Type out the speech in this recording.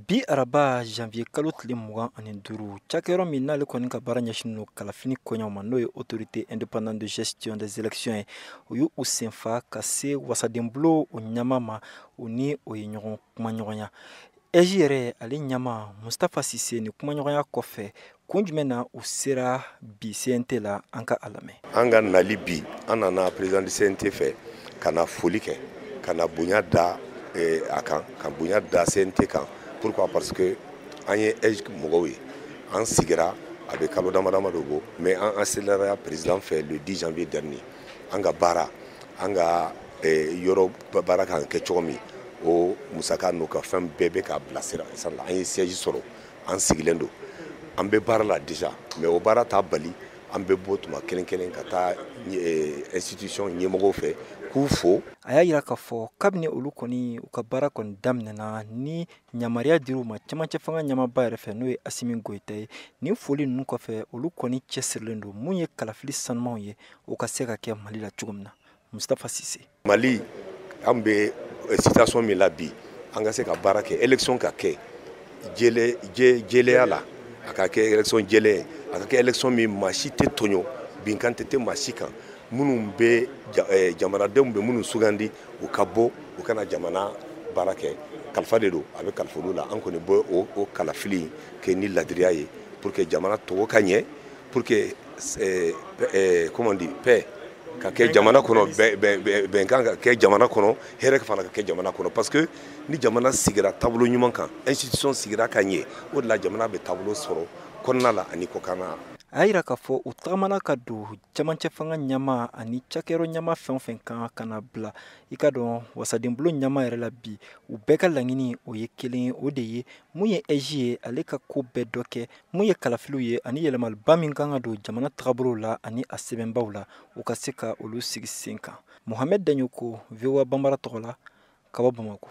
Bi araba janvier kalo tile 25 cakɛyɔrɔ min n'ale kɔni ka baara ɲɛsinnen don kalafili koɲɛw ma n'o ye autorité indépendante de gestion des élections o y'u senfa ka se wasadenbulo o ɲama ma o ni o ye ɲɔgɔn kumaɲɔgɔnya. EJ yɛrɛ ale ɲama Mustafa Sise ni kumaɲɔgɔnya kɔfɛ kun jumɛn na u sera bi CNT la an ka a lamɛn. An ka nali bi an nana président du CNT fɛ ka na foli kɛ ka na bonya da a kan ka bonya da CNT kan. Pourquoi? Parce que an ye EJ mɔgɔw ye an sigira a bɛ kalo damadama de bɔ mais an accéléré président fɛ le 10 janvier dernier an ka baara an ka yɔrɔ baara kan kɛ cogo min o musaka n'o ka fɛn bɛɛ bɛ k'a bilasira an ye siège sɔrɔ an sigilen don an bɛ baara la déjà mais o baara t'a bali an bɛ bɔ tuma kelen kelen ka taa institution ɲɛmɔgɔw fɛ k'u fo. A y'a yira k'a fɔ kabini olu kɔni u ka baara kɔni daminɛna ni yamaruya dir'u ma cɛmancɛ fanga ɲamaba yɛrɛ fɛ n'o ye Asimi Goyita ye nin foli ninnu kɔfɛ olu kɔni cɛsirilen don mun ye kalafili sanumanw ye o ka se ka kɛ Mali la cogo min na. Mustafa Sise. Mali an bɛ situation min la bi an ka se ka baara kɛ élection ka kɛ jɛlɛya la a ka kɛ élection jɛlɛ a ka kɛ élection min maa si tɛ tɔɲɔ binkan tɛ maa si kan minnu bɛ jamanadenw bɛ minnu sugandi u ka bɔ u kana jamana baara kɛ kalifa de don a bɛ kalifa olu la an kɔni bɔ o kalafili kɛ ni ladiriya ye pour que jamana tɔgɔ ka ɲɛ pour que comment on dit paix ka kɛ jamana kɔnɔ bɛnkan ka kɛ jamana kɔnɔ hɛrɛ fana ka kɛ jamana kɔnɔ parce que ni jamana sigira taabolo ɲuman kan institution sigira ka ɲɛ o de la jamana bɛ taabolo sɔrɔ kɔnɔna la ani kɔkanna. A y'a yira k'a fɔ u tagamana ka don cɛmancɛ fanga ɲama ani cakɛyɔrɔ ɲama fɛn o fɛn kan ka na bila i ka dɔn wasadenbulo ɲama yɛrɛ la bi u bɛɛ ka laɲini o ye kelen ye o de ye mun ye EJ ye ale ka ko bɛɛ dɔ kɛ mun ye kalafiliw ye ani yɛlɛmaliba min kan ka don jamana tagabolo la ani a sɛbɛnbaw la u ka se ka olu sigi sen kan. Mohamed Daɲoko VOA Bambara tɔgɔ la ka bɔ Bamako.